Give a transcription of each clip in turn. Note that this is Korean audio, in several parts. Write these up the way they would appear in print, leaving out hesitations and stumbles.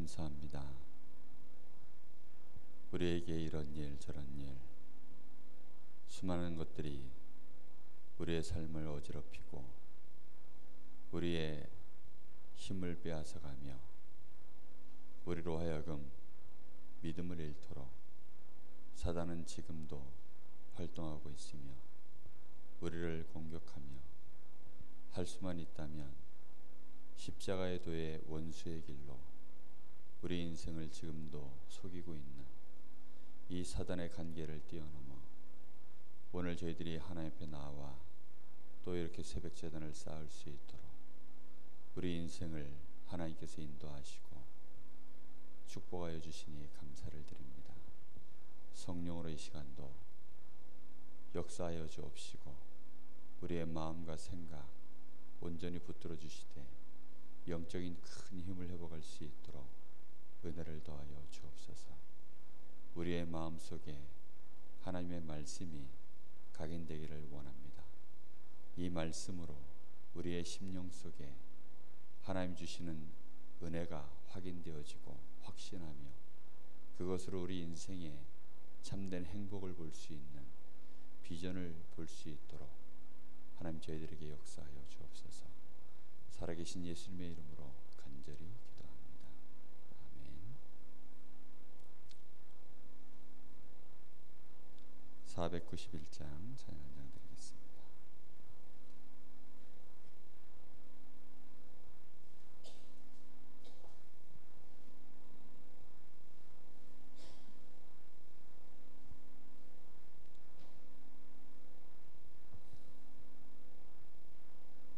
감사합니다. 우리에게 이런 일 저런 일 수많은 것들이 우리의 삶을 어지럽히고 우리의 힘을 빼앗아가며 우리로 하여금 믿음을 잃도록 사단은 지금도 활동하고 있으며 우리를 공격하며 할 수만 있다면 십자가의 도의 원수의 길로 우리 인생을 지금도 속이고 있는 이 사단의 관계를 뛰어넘어 오늘 저희들이 하나님 앞에 나와 또 이렇게 새벽 제단을 쌓을 수 있도록 우리 인생을 하나님께서 인도하시고 축복하여 주시니 감사를 드립니다. 성령으로 이 시간도 역사하여 주옵시고 우리의 마음과 생각 온전히 붙들어 주시되 영적인 큰 힘을 회복할 수 있도록 은혜를 더하여 주옵소서. 우리의 마음속에 하나님의 말씀이 각인되기를 원합니다. 이 말씀으로 우리의 심령 속에 하나님 주시는 은혜가 확인되어지고 확신하며 그것으로 우리 인생에 참된 행복을 볼 수 있는 비전을 볼 수 있도록 하나님 저희들에게 역사하여 주옵소서. 살아계신 예수님의 이름으로 간절히 기도합니다. 아멘. 491장 찬양 한 장 드리겠습니다.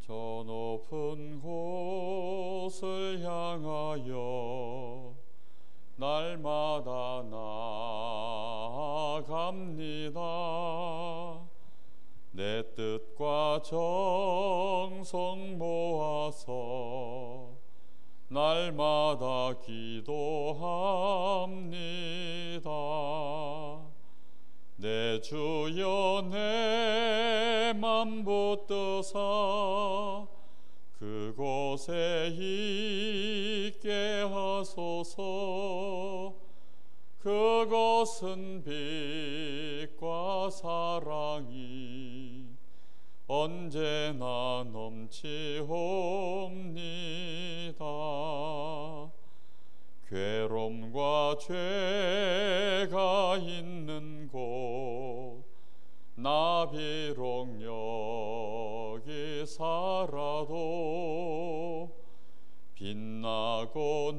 저 높은 곳을 향하여 날마다 나아갑니다. 내 뜻과 정성 모아서 날마다 기도합니다. 내 주여 내 맘 붙드사 그곳에 있게 하소서. 그것은 빛과 사랑이 언제나 넘치옵니다. 괴로움과 죄가 있는 곳 나 비록 여기 살아도 빛나고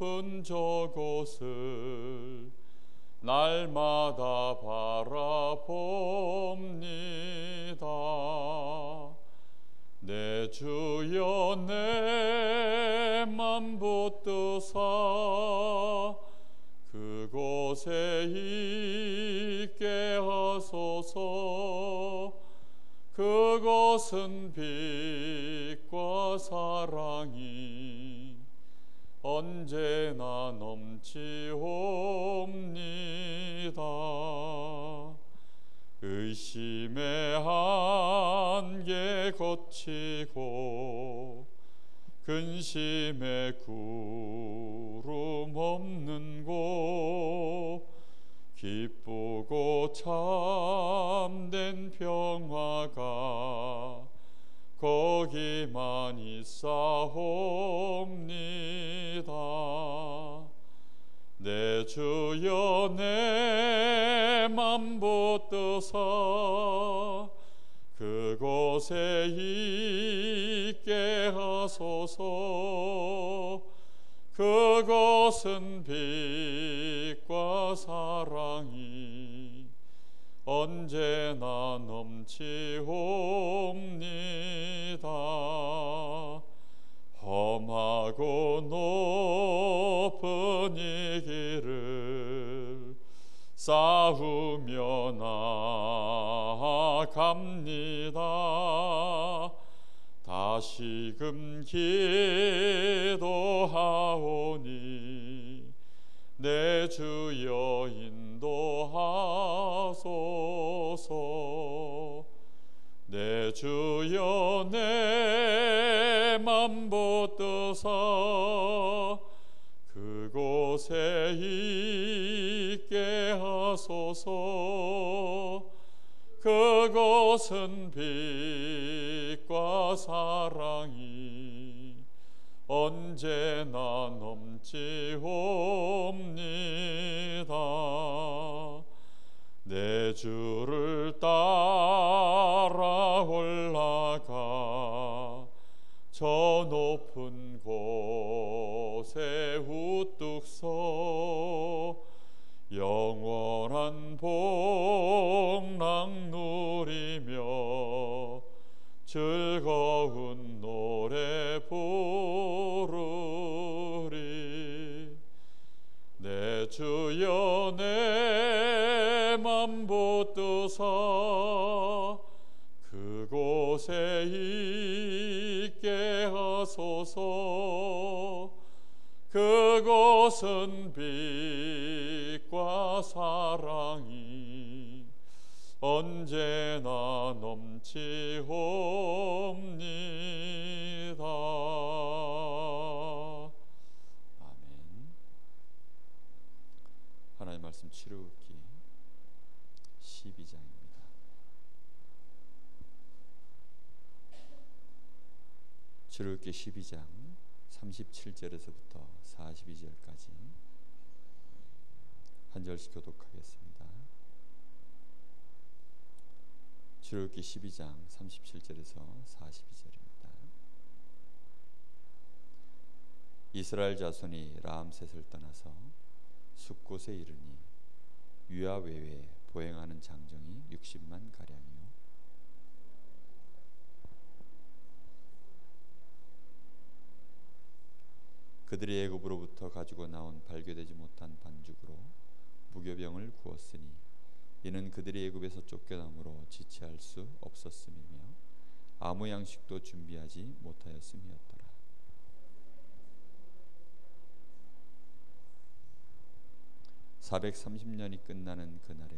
높은 저곳을 날마다 바라봅니다. 내 주여 내 맘 붙드사 그곳에 있게 하소서. 그곳은 빛과 사랑이 언제나 넘치옵니다. 의심의 한계 거치고 근심의 구름 없는 곳 기쁘고 참된 평화가 거기만 있사옵니다. 내 주여 내 맘 붙드사 그곳에 있게 하소서. 그곳은 빛과 사랑이 언제나 넘치옵니다. 험하고 높은 이 길을 싸우며 나아갑니다. 다시금 기도하오니 내 주여 인도하소서. 내 주여 내 맘 붙드사 그곳은 빛과 사랑이 언제나 넘치옵니다. 내 주를 따라 올라가 저 높은 곳에 우뚝 서 영원한 복락 누리며 즐거운 노래 부르리. 내 주여 내 맘 붙드사 그곳에 있게 하소서. 그곳은 빛과 사랑이 언제나 넘치옵니다. 아멘. 하나님 말씀 출애굽기 12장입니다. 출애굽기 12장 37절에서부터 42절까지 한 절씩 교독하겠습니다. 출애굽기 12장 37절에서 42절입니다. 이스라엘 자손이 라암셋을 떠나서 숫곳에 이르니 유아 외에 보행하는 장정이 60만 가량이요 그들이 애굽으로부터 가지고 나온 발교되지 못한 반죽으로 무교병을 구웠으니 이는 그들이 애굽에서 쫓겨남으로 지체할 수 없었음이며 아무 양식도 준비하지 못하였음이었더라. (430년이) 끝나는 그날에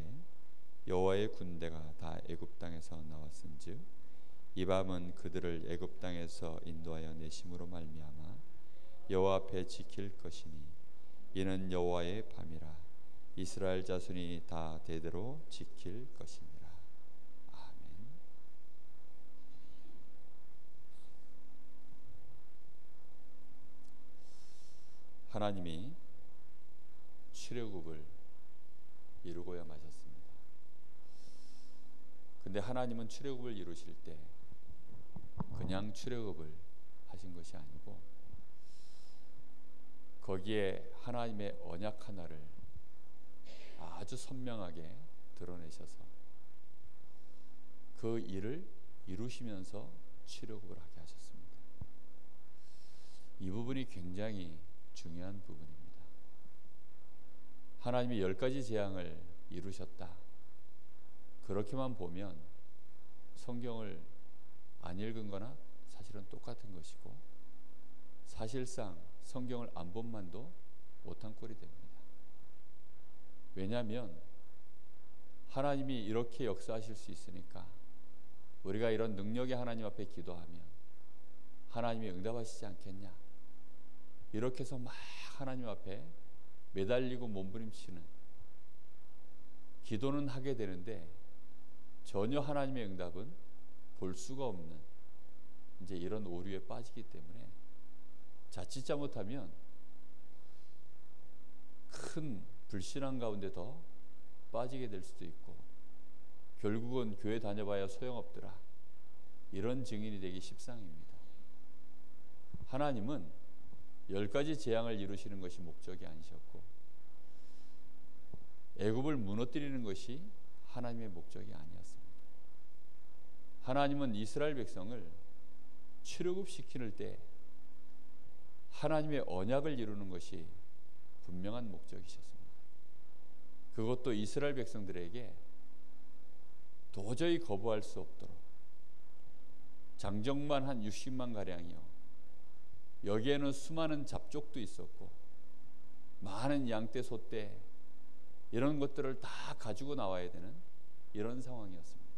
여호와의 군대가 다 애굽 땅에서 나왔은즉 이 밤은 그들을 애굽 땅에서 인도하여 내심으로 말미암아 여호와 앞에 지킬 것이니 이는 여호와의 밤이라. 이스라엘 자손이 다 대대로 지킬 것이니라. 아멘. 하나님이 출애굽을 이루고야 마셨습니다. 근데 하나님은 출애굽을 이루실 때 그냥 출애굽을 하신 것이 아니고 거기에 하나님의 언약 하나를 아주 선명하게 드러내셔서 그 일을 이루시면서 출애굽을 하게 하셨습니다. 이 부분이 굉장히 중요한 부분입니다. 하나님이 10가지 재앙을 이루셨다. 그렇게만 보면 성경을 안 읽은 거나 사실은 똑같은 것이고 사실상 성경을 안 본만도 못한 꼴이 됩니다. 왜냐하면 하나님이 이렇게 역사하실 수 있으니까 우리가 이런 능력의 하나님 앞에 기도하면 하나님이 응답하시지 않겠냐, 이렇게 해서 막 하나님 앞에 매달리고 몸부림치는 기도는 하게 되는데 전혀 하나님의 응답은 볼 수가 없는 이제 이런 오류에 빠지기 때문에 자칫 잘못하면 큰 불신앙 가운데 더 빠지게 될 수도 있고 결국은 교회 다녀봐야 소용없더라, 이런 증인이 되기 십상입니다. 하나님은 10가지 재앙을 이루시는 것이 목적이 아니셨고 애굽을 무너뜨리는 것이 하나님의 목적이 아니었습니다. 하나님은 이스라엘 백성을 출애굽시키는 때 하나님의 언약을 이루는 것이 분명한 목적이셨습니다. 그것도 이스라엘 백성들에게 도저히 거부할 수 없도록 장정만 한 60만 가량이요, 여기에는 수많은 잡족도 있었고 많은 양떼, 소떼 이런 것들을 다 가지고 나와야 되는 이런 상황이었습니다.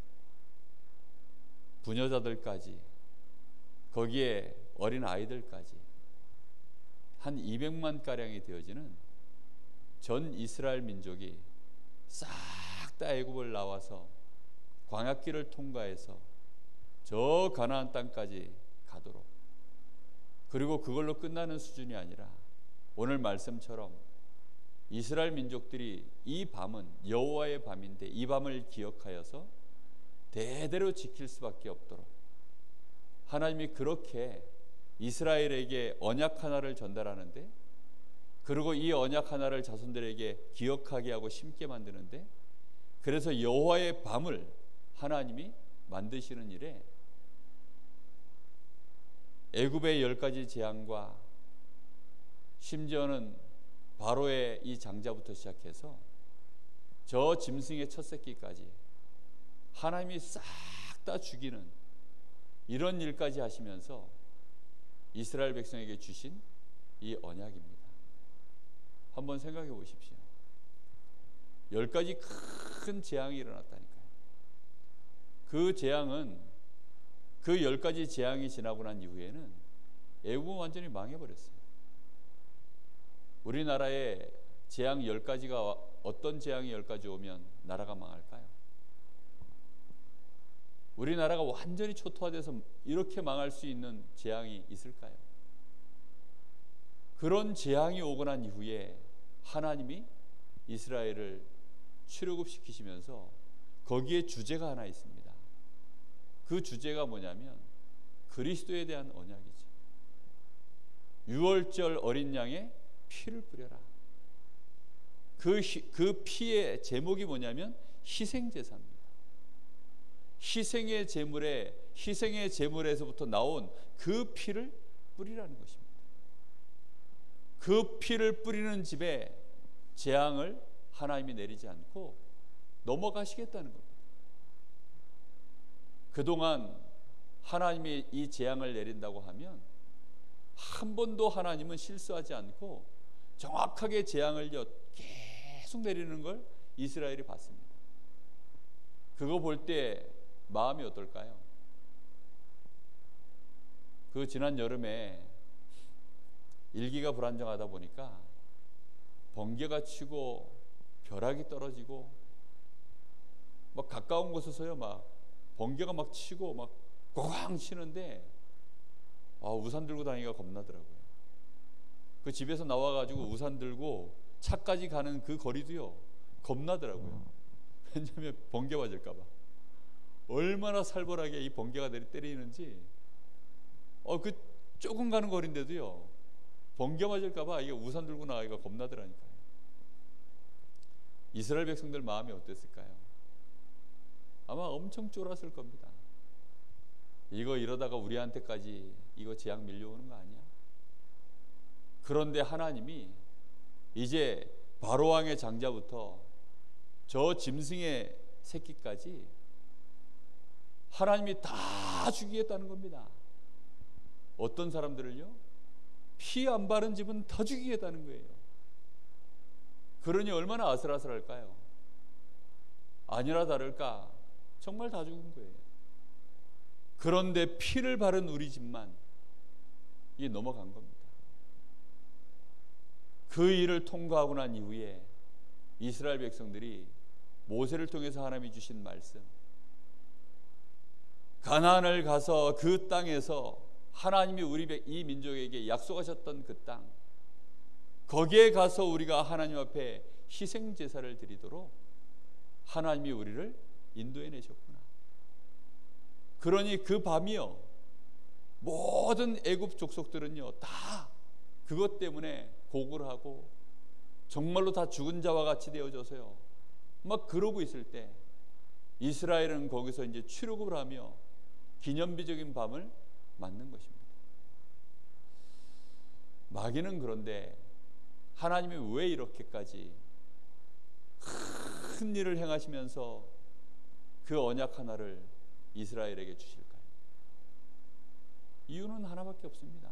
부녀자들까지, 거기에 어린 아이들까지 한 200만 가량이 되어지는 전 이스라엘 민족이 싹 다 애굽을 나와서 광야길을 통과해서 저 가나안 땅까지 가도록, 그리고 그걸로 끝나는 수준이 아니라 오늘 말씀처럼 이스라엘 민족들이 이 밤은 여호와의 밤인데 이 밤을 기억하여서 대대로 지킬 수밖에 없도록 하나님이 그렇게 이스라엘에게 언약 하나를 전달하는데, 그리고 이 언약 하나를 자손들에게 기억하게 하고 심게 만드는데, 그래서 여호와의 밤을 하나님이 만드시는 일에 애굽의 10가지 재앙과 심지어는 바로의 이 장자부터 시작해서 저 짐승의 첫 새끼까지 하나님이 싹 다 죽이는 이런 일까지 하시면서 이스라엘 백성에게 주신 이 언약입니다. 한번 생각해 보십시오. 10가지 큰 재앙이 일어났다니까요. 그 재앙은, 그 10가지 재앙이 지나고 난 이후에는 애굽은 완전히 망해버렸어요. 우리나라에 재앙 10가지가, 어떤 재앙이 10가지 오면 나라가 망할까요? 우리나라가 완전히 초토화돼서 이렇게 망할 수 있는 재앙이 있을까요? 그런 재앙이 오고 난 이후에 하나님이 이스라엘을 출애굽시키시면서 거기에 주제가 하나 있습니다. 그 주제가 뭐냐면 그리스도에 대한 언약이죠. 유월절 어린 양의 피를 뿌려라. 그 피의 제목이 뭐냐면 희생제사입니다. 희생의 제물에서부터 나온 그 피를 뿌리라는 것입니다. 그 피를 뿌리는 집에 재앙을 하나님이 내리지 않고 넘어가시겠다는 겁니다. 그동안 하나님이 이 재앙을 내린다고 하면 한 번도 하나님은 실수하지 않고 정확하게 재앙을 계속 내리는 걸 이스라엘이 봤습니다. 그거 볼 때 마음이 어떨까요? 그 지난 여름에 일기가 불안정하다 보니까 번개가 치고 벼락이 떨어지고 막 가까운 곳에서요 막 번개가 막 치고 막 꽝 치는데 우산 들고 다니기가 겁나더라고요. 그 집에서 나와가지고 우산 들고 차까지 가는 그 거리도요 겁나더라고요. 왜냐하면 번개 맞을까봐. 얼마나 살벌하게 이 번개가 때리는지 그 조금 가는 거리인데도요 번개 맞을까봐 이게 우산 들고 나가기가 겁나더라니까요. 이스라엘 백성들 마음이 어땠을까요? 아마 엄청 쫄았을 겁니다. 이거 이러다가 우리한테까지 이거 재앙 밀려오는 거 아니야? 그런데 하나님이 이제 바로왕의 장자부터 저 짐승의 새끼까지 하나님이 다 죽이겠다는 겁니다. 어떤 사람들을요? 피 안 바른 집은 다 죽이겠다는 거예요. 그러니 얼마나 아슬아슬할까요? 아니라 다를까 정말 다 죽은 거예요. 그런데 피를 바른 우리 집만 이게 넘어간 겁니다. 그 일을 통과하고 난 이후에 이스라엘 백성들이 모세를 통해서 하나님이 주신 말씀, 가나안을 가서 그 땅에서 하나님이 이 민족에게 약속하셨던 그 땅, 거기에 가서 우리가 하나님 앞에 희생 제사를 드리도록 하나님이 우리를 인도해 내셨구나. 그러니 그 밤이요 모든 애굽 족속들은요 다 그것 때문에 고굴하고 정말로 다 죽은 자와 같이 되어져서요 막 그러고 있을 때 이스라엘은 거기서 이제 출애굽을 하며 기념비적인 밤을 맞는 것입니다. 마귀는 그런데 하나님이 왜 이렇게까지 큰 일을 행하시면서 그 언약 하나를 이스라엘에게 주실까요? 이유는 하나밖에 없습니다.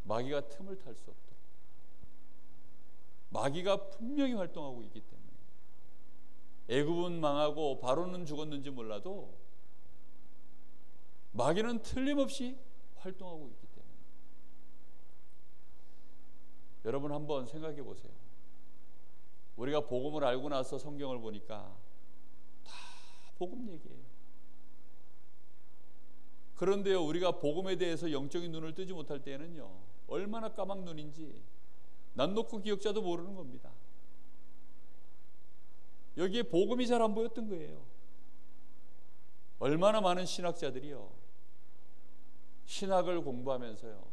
마귀가 틈을 탈 수 없도록. 마귀가 분명히 활동하고 있기 때문에. 애굽은 망하고 바로는 죽었는지 몰라도 마귀는 틀림없이 활동하고 있기 때문에. 여러분 한번 생각해 보세요. 우리가 복음을 알고 나서 성경을 보니까 다 복음 얘기예요. 그런데요, 우리가 복음에 대해서 영적인 눈을 뜨지 못할 때에는요, 얼마나 까막 눈인지 난 놓고 기억자도 모르는 겁니다. 여기에 복음이 잘 안 보였던 거예요. 얼마나 많은 신학자들이요, 신학을 공부하면서요,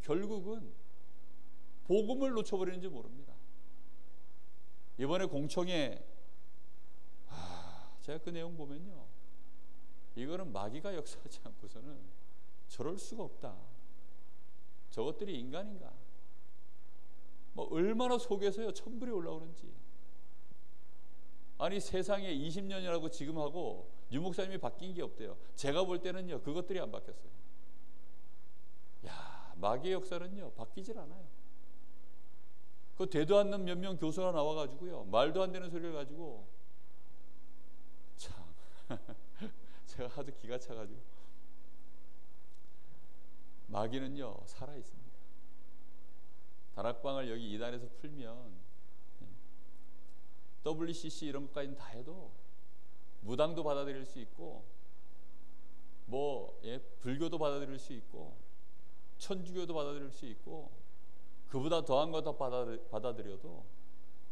결국은 복음을 놓쳐버리는지 모릅니다. 이번에 공청회 제가 그 내용 보면요, 이거는 마귀가 역사하지 않고서는 저럴 수가 없다. 저것들이 인간인가? 뭐 얼마나 속에서요 천불이 올라오는지. 아니 세상에 20년이라고 지금 하고 유 목사님이 바뀐 게 없대요. 제가 볼 때는요 그것들이 안 바뀌었어요. 야, 마귀의 역사는요 바뀌질 않아요. 그 되도 않는 몇 명 교수가 나와가지고요 말도 안 되는 소리를 가지고 참 제가 하도 기가 차가지고. 마귀는요 살아 있습니다. 다락방을 여기 이단에서 풀면 WCC 이런 것까지는 다 해도 무당도 받아들일 수 있고 불교도 받아들일 수 있고 천주교도 받아들일 수 있고 그보다 더한 거 더 받아들여도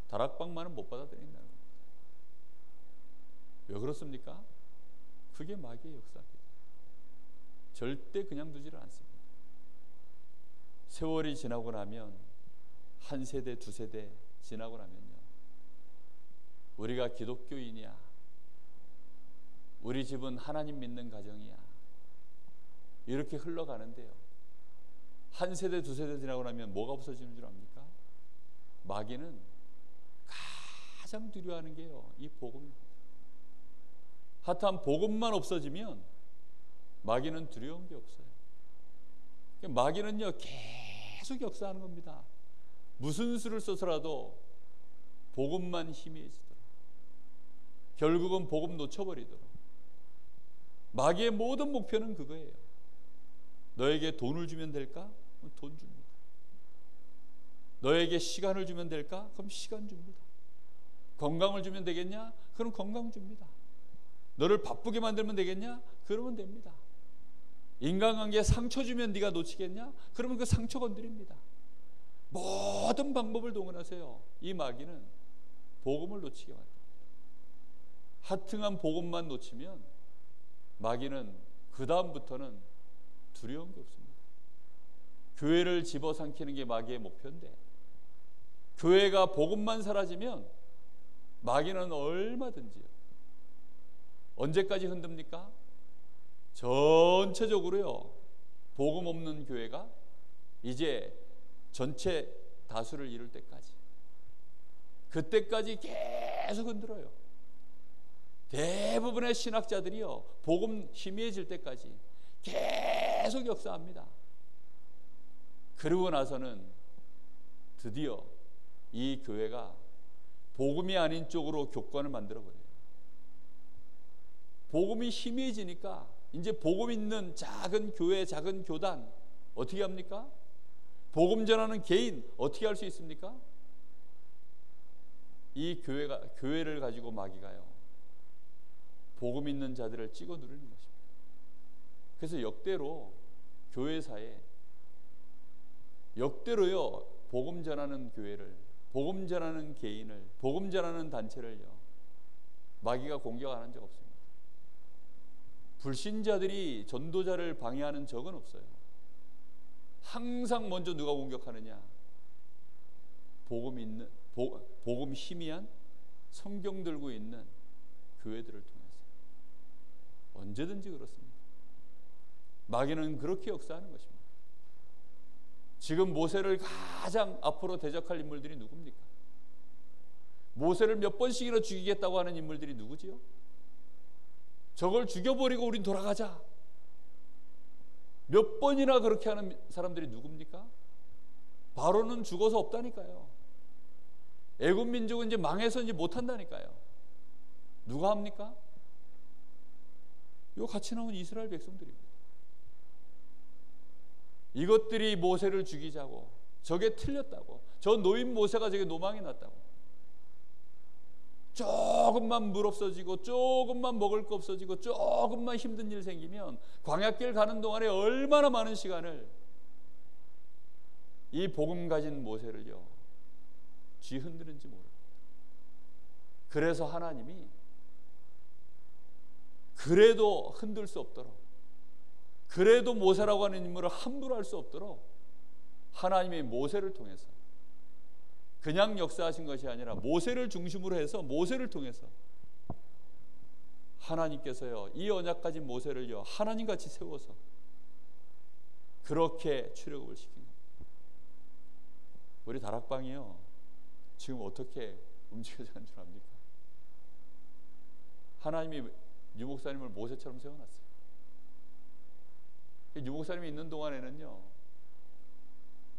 다락방만은 못 받아들인다는 겁니다. 왜 그렇습니까? 그게 마귀의 역사입니다. 절대 그냥 두지를 않습니다. 세월이 지나고 나면 한 세대 두 세대 지나고 나면요 우리가 기독교인이야, 우리 집은 하나님 믿는 가정이야 이렇게 흘러가는데요 한 세대 두 세대 지나고 나면 뭐가 없어지는 줄 압니까? 마귀는 가장 두려워하는 게요 이 복음입니다. 하여튼 복음만 없어지면 마귀는 두려운 게 없어요. 마귀는요 계속 역사하는 겁니다. 무슨 수를 써서라도 복음만 희미해지도록, 결국은 복음 놓쳐버리도록. 마귀의 모든 목표는 그거예요. 너에게 돈을 주면 될까? 그럼 돈 줍니다. 너에게 시간을 주면 될까? 그럼 시간 줍니다. 건강을 주면 되겠냐? 그럼 건강 줍니다. 너를 바쁘게 만들면 되겠냐? 그러면 됩니다. 인간관계에 상처 주면 네가 놓치겠냐? 그러면 그 상처 건드립니다. 모든 방법을 동원하세요. 이 마귀는 복음을 놓치게 만듭니다. 하등한 복음만 놓치면 마귀는 그 다음부터는 두려운 게 없습니다. 교회를 집어삼키는 게 마귀의 목표인데 교회가 복음만 사라지면 마귀는 얼마든지요. 언제까지 흔듭니까? 전체적으로요 복음 없는 교회가 이제 전체 다수를 이룰 때까지, 그때까지 계속 흔들어요. 대부분의 신학자들이요 복음 희미해질 때까지 계속 역사합니다. 그러고 나서는 드디어 이 교회가 복음이 아닌 쪽으로 교권을 만들어버려요. 복음이 희미해지니까 이제 복음 있는 작은 교회, 작은 교단 어떻게 합니까? 복음 전하는 개인 어떻게 할 수 있습니까? 이 교회를 가지고 마귀가요 복음 있는 자들을 찍어 누르는 것입니다. 그래서 역대로 교회사에 역대로요 복음 전하는 교회를, 복음 전하는 개인을, 복음 전하는 단체를요 마귀가 공격 안 한 적 없습니다. 불신자들이 전도자를 방해하는 적은 없어요. 항상 먼저 누가 공격하느냐? 복음 희미한 성경 들고 있는 교회들을 통해서. 언제든지 그렇습니다. 마귀는 그렇게 역사하는 것입니다. 지금 모세를 가장 앞으로 대적할 인물들이 누굽니까? 모세를 몇 번씩이나 죽이겠다고 하는 인물들이 누구지요? 저걸 죽여버리고 우린 돌아가자. 몇 번이나 그렇게 하는 사람들이 누굽니까? 바로는 죽어서 없다니까요. 애굽 민족은 이제 망해서 이제 못한다니까요. 누가 합니까? 요 같이 나온 이스라엘 백성들입니다. 이것들이 모세를 죽이자고, 저게 틀렸다고, 저 노인 모세가 저게 노망이 났다고, 조금만 물 없어지고 조금만 먹을 거 없어지고 조금만 힘든 일 생기면 광야길 가는 동안에 얼마나 많은 시간을 이 복음 가진 모세를요 쥐 흔드는지 모릅니다. 그래서 하나님이 그래도 흔들 수 없도록, 그래도 모세라고 하는 인물을 함부로 할 수 없도록 하나님이 모세를 통해서 그냥 역사하신 것이 아니라 모세를 중심으로 해서 모세를 통해서 하나님께서요 이 언약 가진 모세를요 하나님같이 세워서 그렇게 출애굽을 시킨 겁니다. 우리 다락방이요 지금 어떻게 움직여져 가는 줄 압니까? 하나님이 유 목사님을 모세처럼 세워놨어요. 유 목사님이 있는 동안에는요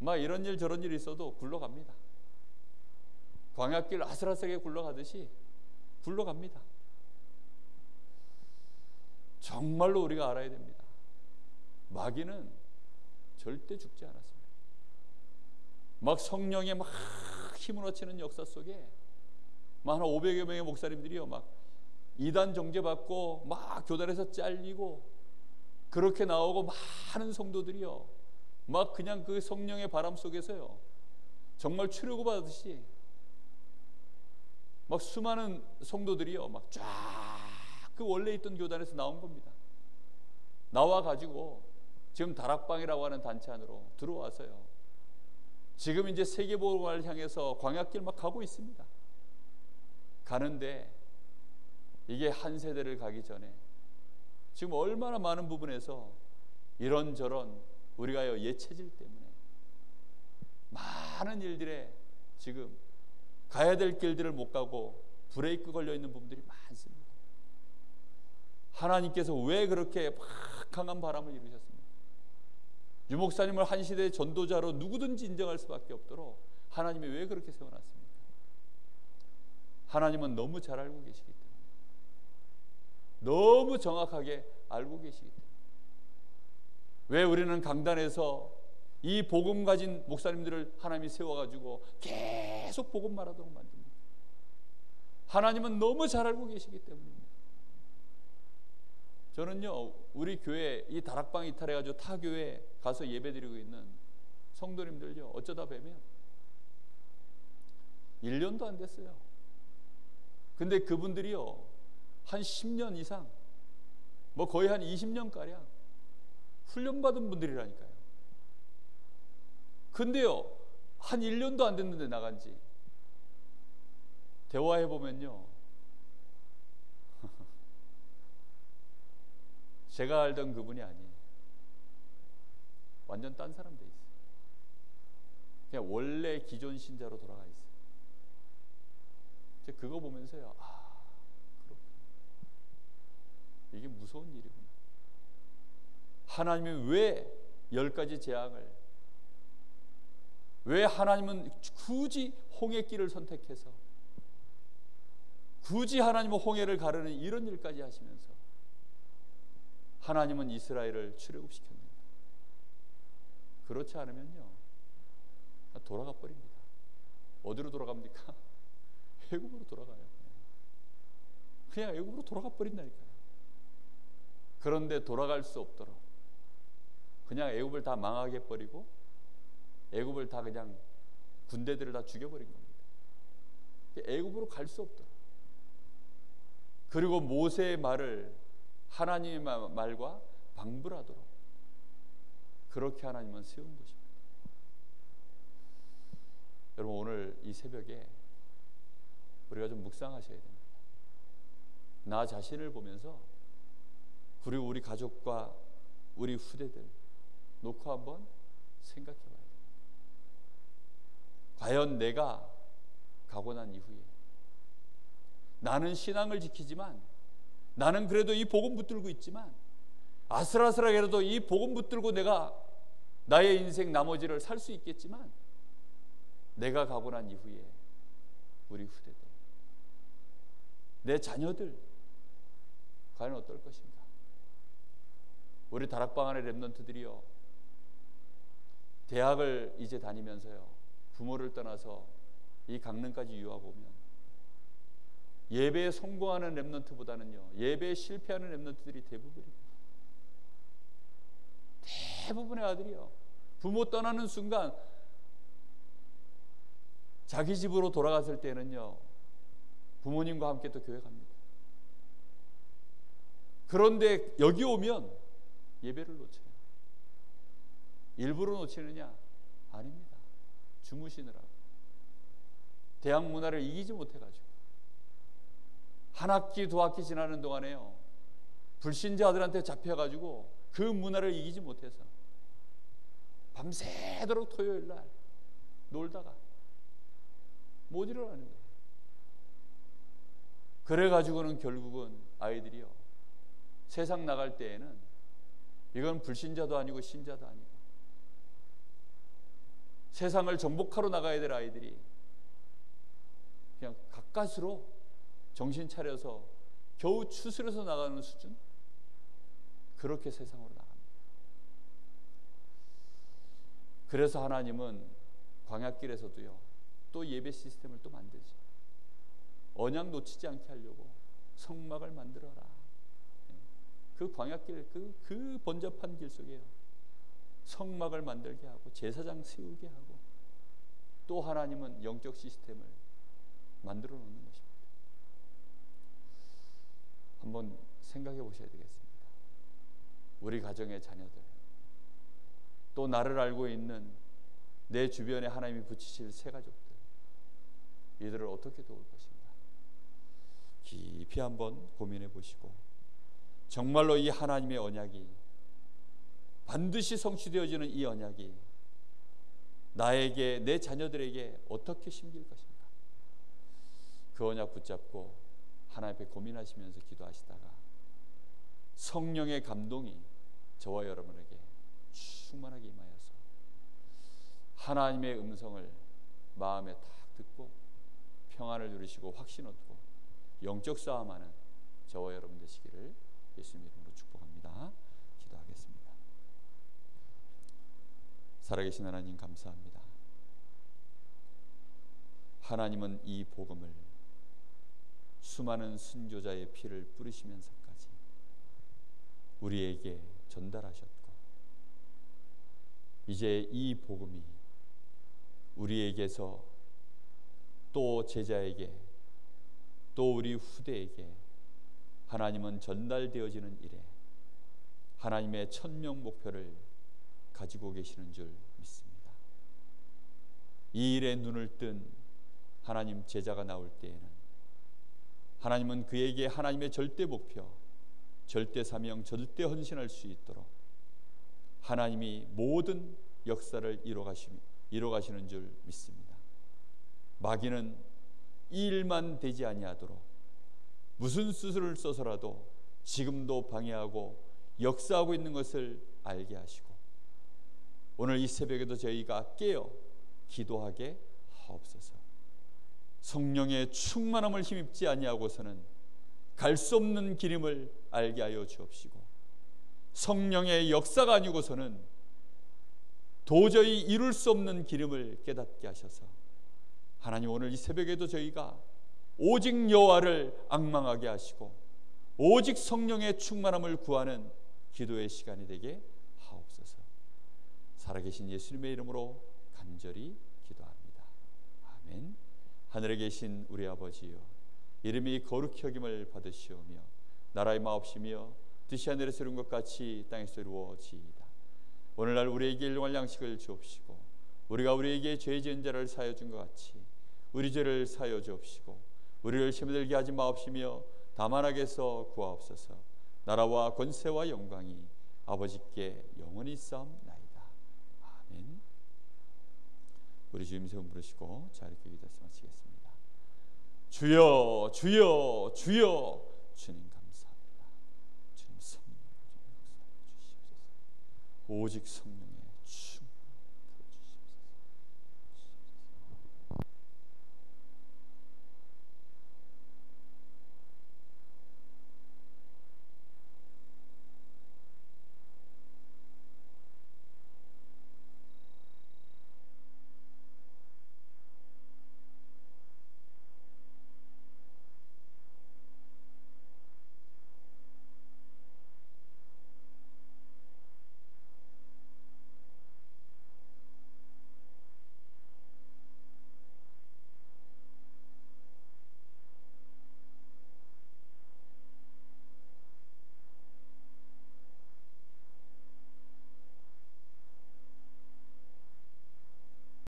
막 이런 일 저런 일이 있어도 굴러갑니다. 광야길 아슬아슬하게 굴러가듯이 굴러갑니다. 정말로 우리가 알아야 됩니다. 마귀는 절대 죽지 않았습니다. 막 성령에 막 힘을 얻치는 역사 속에 막 한 500여 명의 목사님들이요 막 이단 정죄받고 막 교단에서 잘리고 그렇게 나오고 많은 성도들이요 막 그냥 그 성령의 바람 속에서요 정말 출애굽하듯이 막 수많은 성도들이요 막 쫙 그 원래 있던 교단에서 나온 겁니다. 나와 가지고 지금 다락방이라고 하는 단체 안으로 들어와서요 지금 이제 세계복음을 향해서 광야길 막 가고 있습니다. 가는데 이게 한 세대를 가기 전에 지금 얼마나 많은 부분에서 이런저런 우리가 예체질 때문에 많은 일들에 지금 가야 될 길들을 못 가고 브레이크 걸려 있는 부분들이 많습니다. 하나님께서 왜 그렇게 막 강한 바람을 이루셨습니까? 유 목사님을 한 시대의 전도자로 누구든지 인정할 수밖에 없도록 하나님이 왜 그렇게 세워놨습니까? 하나님은 너무 잘 알고 계시기 때문에, 너무 정확하게 알고 계시기 때문에. 왜 우리는 강단에서 이 복음 가진 목사님들을 하나님이 세워가지고 계속 복음 말하도록 만듭니다? 하나님은 너무 잘 알고 계시기 때문입니다. 저는요 우리 교회 이 다락방 이탈해가지고 타 교회 가서 예배드리고 있는 성도님들요 어쩌다 뵈면 1년도 안 됐어요. 근데 그분들이요 한 10년 이상 뭐 거의 한 20년가량 훈련받은 분들이라니까요. 근데요 한 1년도 안 됐는데 나간지 대화해보면요 제가 알던 그분이 아니에요. 완전 딴 사람 돼 있어요. 그냥 원래 기존 신자로 돌아가 있어요. 제가 그거 보면서요 그렇구나, 이게 무서운 일이구나. 하나님이 왜 10가지 재앙을, 왜 하나님은 굳이 홍해길을 선택해서 굳이 하나님은 홍해를 가르는 이런 일까지 하시면서 하나님은 이스라엘을 출애굽시켰는가? 그렇지 않으면요 돌아가 버립니다. 어디로 돌아갑니까? 애굽으로 돌아가요. 그냥 애굽으로 돌아가 버린다니까요. 그런데 돌아갈 수 없도록 그냥 애굽을 다 망하게 버리고 애굽을 다 그냥 군대들을 다 죽여버린 겁니다. 애굽으로 갈 수 없도록. 그리고 모세의 말을 하나님의 말과 방불하도록 그렇게 하나님은 세운 것입니다. 여러분 오늘 이 새벽에 우리가 좀 묵상하셔야 됩니다. 나 자신을 보면서 그리고 우리 가족과 우리 후대들 놓고 한번 생각해 봐야 돼요. 과연 내가 가고 난 이후에 나는 신앙을 지키지만, 나는 그래도 이 복음 붙들고 있지만, 아슬아슬하게라도 이 복음 붙들고 내가 나의 인생 나머지를 살 수 있겠지만, 내가 가고 난 이후에 우리 후대들, 내 자녀들 과연 어떨 것인가? 우리 다락방 안의 렘넌트들이요 대학을 이제 다니면서요 부모를 떠나서 이 강릉까지 유학 오면 예배에 성공하는 렘넌트보다는요, 예배에 실패하는 렘넌트들이 대부분입니다. 대부분의 아들이요, 부모 떠나는 순간 자기 집으로 돌아갔을 때는요, 부모님과 함께 또 교회 갑니다. 그런데 여기 오면 예배를 놓쳐요. 일부러 놓치느냐? 아닙니다. 주무시느라고. 대학 문화를 이기지 못해가지고 한 학기 두 학기 지나는 동안에요, 불신자들한테 잡혀가지고 그 문화를 이기지 못해서 밤새도록 토요일날 놀다가 못 일어나는 거예요. 그래가지고는 결국은 아이들이요, 세상 나갈 때에는 이건 불신자도 아니고 신자도 아니고 세상을 정복하러 나가야 될 아이들이 그냥 가까스로 정신 차려서 겨우 추스려서 나가는 수준, 그렇게 세상으로 나갑니다. 그래서 하나님은 광야길에서도요, 또 예배 시스템을 또 만들죠. 언약 놓치지 않게 하려고 성막을 만들어라. 그 광야길, 그 번잡한 길 속에요, 성막을 만들게 하고 제사장 세우게 하고, 또 하나님은 영적 시스템을 만들어 놓는 것입니다. 한번 생각해 보셔야 되겠습니다. 우리 가정의 자녀들, 또 나를 알고 있는 내 주변에 하나님이 붙이실 새 가족들, 이들을 어떻게 도울 것인가 깊이 한번 고민해 보시고, 정말로 이 하나님의 언약이, 반드시 성취되어지는 이 언약이 나에게, 내 자녀들에게 어떻게 심길 것인가, 그 언약 붙잡고 하나님 앞에 고민하시면서 기도하시다가 성령의 감동이 저와 여러분에게 충만하게 임하여서 하나님의 음성을 마음에 딱 듣고 평안을 누리시고 확신 얻고 영적 싸움하는 저와 여러분 되시기를 예수님 이름으로 축복합니다. 기도하겠습니다. 살아계신 하나님, 감사합니다. 하나님은 이 복음을 수많은 순교자의 피를 뿌리시면서까지 우리에게 전달하셨고, 이제 이 복음이 우리에게서 또 제자에게, 또 우리 후대에게 하나님은 전달되어지는 일에 하나님의 천명 목표를 가지고 계시는 줄 믿습니다. 이 일에 눈을 뜬 하나님 제자가 나올 때에는 하나님은 그에게 하나님의 절대 목표, 절대 사명, 절대 헌신할 수 있도록 하나님이 모든 역사를 이뤄가시는 줄 믿습니다. 마귀는 이 일만 되지 아니하도록 무슨 수술을 써서라도 지금도 방해하고 역사하고 있는 것을 알게 하시고, 오늘 이 새벽에도 저희가 깨어 기도하게 하옵소서. 성령의 충만함을 힘입지 아니하고서는 갈 수 없는 길임을 알게 하여 주옵시고, 성령의 역사가 아니고서는 도저히 이룰 수 없는 길임을 깨닫게 하셔서 하나님, 오늘 이 새벽에도 저희가 오직 여호와를 앙망하게 하시고 오직 성령의 충만함을 구하는 기도의 시간이 되게 하옵소서. 살아계신 예수님의 이름으로 간절히 기도합니다. 아멘. 하늘에 계신 우리 아버지여, 이름이 거룩히 여김을 받으시오며 나라의 마옵시며 뜻이 하늘에서 이룬 것 같이 땅에서 이루어지이다. 오늘날 우리에게 일용할 양식을 주옵시고, 우리가 우리에게 죄 지은 자를 사하여 준 것 같이 우리 죄를 사하여 주옵시고, 우리를 시험에 들게 하지 마옵시며 다만 악에서 구하옵소서. 나라와 권세와 영광이 아버지께 영원히 있사옵나이다. 아멘. 우리 주님 세움 부르시고 자, 이렇게 기도해서 마치겠습니다. 주여, 주여, 주여. 주님 감사합니다. 주님 성령 좀 역사해 주시옵소서. 오직 성령